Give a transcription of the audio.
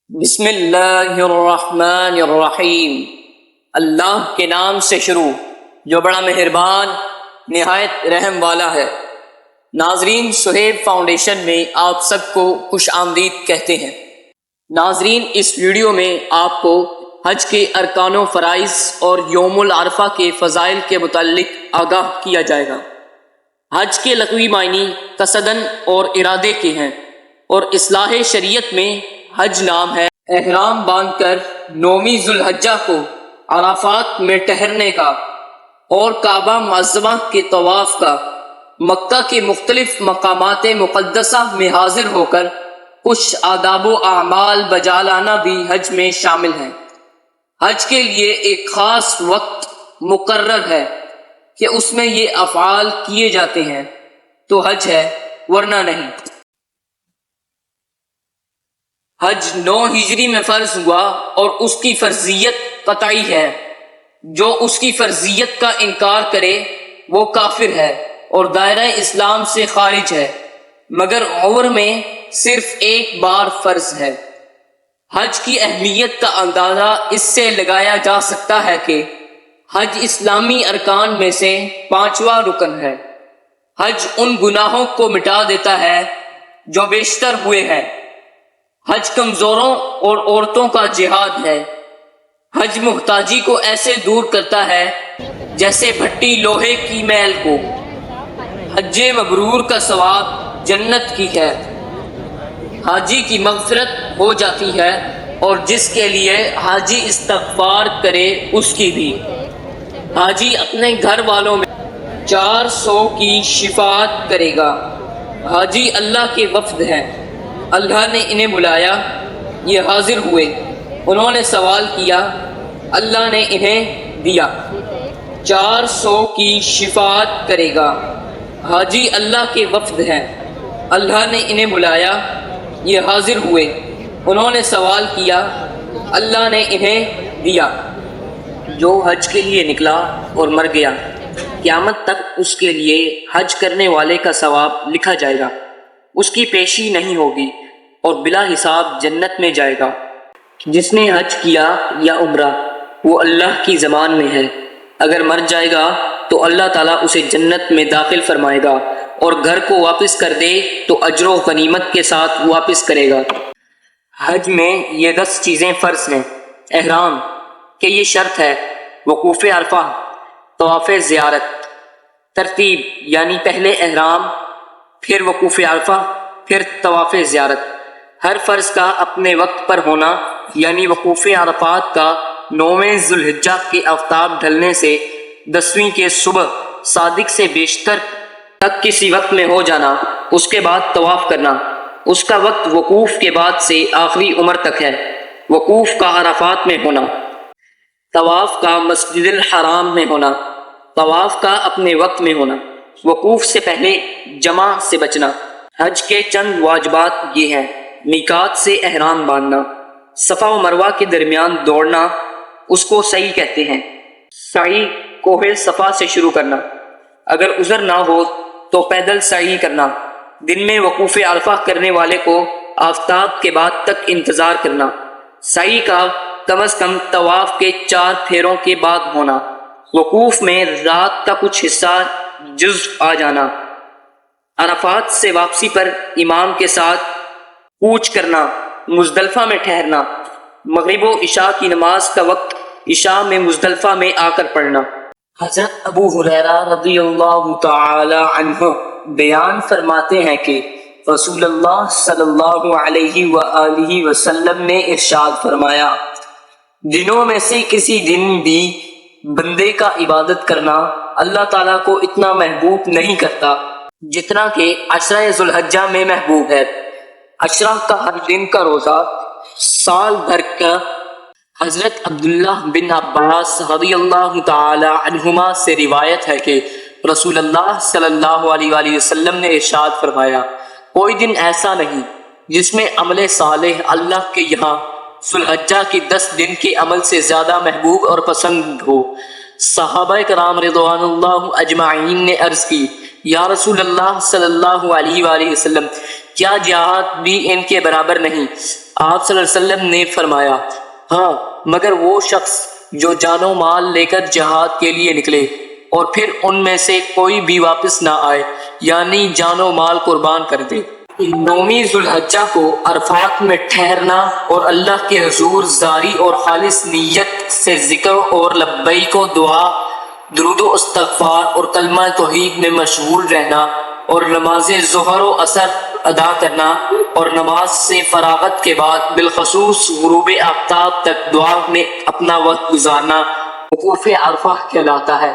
بسم اللہ الرحمن الرحیم۔ اللہ کے نام سے شروع جو بڑا مہربان نہایت رحم والا ہے۔ ناظرین، سہیب فاؤنڈیشن میں آپ سب کو خوش آمدید کہتے ہیں۔ ناظرین، اس ویڈیو میں آپ کو حج کے ارکان و فرائض اور یوم العرفہ کے فضائل کے متعلق آگاہ کیا جائے گا۔ حج کے لغوی معنی قصداً اور ارادے کے ہیں، اور اصلاح شریعت میں حج نام ہے احرام باندھ کر 9ویں ذوالحجہ کو عرفات میں ٹہرنے کا اور کعبہ معظمہ کے طواف کا، مکہ کے مختلف مقامات مقدسہ میں حاضر ہو کر کچھ آداب و اعمال بجا لانا بھی حج میں شامل ہیں۔ حج کے لیے ایک خاص وقت مقرر ہے کہ اس میں یہ افعال کیے جاتے ہیں تو حج ہے، ورنہ نہیں۔ حج 9 ہجری میں فرض ہوا اور اس کی فرضیت قطعی ہے۔ جو اس کی فرضیت کا انکار کرے وہ کافر ہے اور دائرہ اسلام سے خارج ہے، مگر عمر میں صرف ایک بار فرض ہے۔ حج کی اہمیت کا اندازہ اس سے لگایا جا سکتا ہے کہ حج اسلامی ارکان میں سے 5واں رکن ہے۔ حج ان گناہوں کو مٹا دیتا ہے جو بیشتر ہوئے ہیں۔ حج کمزوروں اور عورتوں کا جہاد ہے۔ حج محتاجی کو ایسے دور کرتا ہے جیسے بھٹی لوہے کی میل کو۔ حج مبرور کا ثواب جنت کی ہے۔ حاجی کی مغفرت ہو جاتی ہے اور جس کے لیے حاجی استغفار کرے اس کی بھی۔ حاجی اپنے گھر والوں میں 400 کی شفاعت کرے گا۔ حاجی اللہ کے وفد ہیں، اللہ نے انہیں بلایا، یہ حاضر ہوئے، انہوں نے سوال کیا، اللہ نے انہیں دیا۔ 400 کی شفاعت کرے گا۔ حاجی اللہ کے وفد ہیں، اللہ نے انہیں بلایا، یہ حاضر ہوئے، انہوں نے سوال کیا، اللہ نے انہیں دیا۔ جو حج کے لیے نکلا اور مر گیا، قیامت تک اس کے لیے حج کرنے والے کا ثواب لکھا جائے گا، اس کی پیشی نہیں ہوگی اور بلا حساب جنت میں جائے گا۔ جس نے حج کیا یا عمرہ وہ اللہ کی ضمان میں ہے، اگر مر جائے گا تو اللہ تعالیٰ اسے جنت میں داخل فرمائے گا اور گھر کو واپس کر دے تو اجر و غنیمت کے ساتھ واپس کرے گا۔ حج میں یہ 10 چیزیں فرض ہیں۔ احرام کہ یہ شرط ہے، وقوف عرفہ، طواف زیارت۔ ترتیب یعنی پہلے احرام، پھر وقوف عرفہ، پھر طواف زیارت۔ ہر فرض کا اپنے وقت پر ہونا، یعنی وقوف عرفات کا 9ویں ذوالحجہ کے آفتاب ڈھلنے سے 10ویں کے صبح صادق سے بیشتر تک کسی وقت میں ہو جانا، اس کے بعد طواف کرنا۔ اس کا وقت وقوف کے بعد سے آخری عمر تک ہے۔ وقوف کا عرفات میں ہونا، طواف کا مسجد الحرام میں ہونا، طواف کا اپنے وقت میں ہونا، وقوف سے پہلے جمع سے بچنا۔ حج کے چند واجبات یہ ہیں: میقات سے احرام باندھنا، صفا و مروہ کے درمیان دوڑنا، اس کو سعی کہتے ہیں۔ سعی کوہ صفا سے شروع کرنا، اگر عذر نہ ہو تو پیدل سعی کرنا۔ دن میں وقوف عرفہ کرنے والے کو آفتاب کے بعد تک انتظار کرنا۔ سعی کا کم از کم طواف کے 4 پھیروں کے بعد ہونا۔ وقوف میں رات کا کچھ حصہ جزو آ جانا۔ عرفات سے واپسی پر امام کے ساتھ کوچ کرنا، مزدلفہ میں ٹھہرنا۔ مغرب و عشاء کی نماز کا وقت عشاء میں مزدلفہ میں آ کر پڑھنا۔ حضرت ابو ہریرہ رضی اللہ تعالی عنہ بیان فرماتے ہیں کہ رسول اللہ صلی اللہ علیہ وآلہ وسلم نے ارشاد فرمایا، دنوں میں سے کسی دن بھی بندے کا عبادت کرنا اللہ تعالیٰ کو اتنا محبوب نہیں کرتا جتنا کہ عشرہ ذوالحجہ میں محبوب ہے۔ عشرہ کا ہر دن کا روزہ سال بھر کا۔ حضرت عبداللہ بن عباس رضی اللہ تعالی عنہما سے روایت ہے کہ رسول اللہ صلی اللہ علیہ وآلہ وسلم نے ارشاد فرمایا، کوئی دن ایسا نہیں جس میں عمل صالح اللہ کے یہاں ذوالحجہ کی 10 دن کے عمل سے زیادہ محبوب اور پسند ہو۔ صحابہ کرام رضوان اللہ اجمعین نے عرض کی، یا رسول اللہ صلی اللہ علیہ وآلہ وسلم، کیا جہاد بھی ان کے برابر نہیں؟ آپ صلی اللہ علیہ وسلم نے فرمایا ہاں، مگر وہ شخص جو جان و مال لے کر جہاد کے لیے نکلے اور پھر ان میں سے کوئی بھی واپس نہ آئے، یعنی جان و مال قربان کر دے۔ 9 ذو الحجہ کو عرفات میں ٹھہرنا اور اللہ کے حضور زاری اور خالص نیت سے ذکر اور لبیک و دعا، درود و استغفار اور کلمہ توحید میں مشغول رہنا اور نماز ظہر و عصر ادا کرنا اور نماز سے فراغت کے بعد بالخصوص غروب آفتاب تک دعا میں اپنا وقت گزارنا وقوف عرفہ کہلاتا ہے۔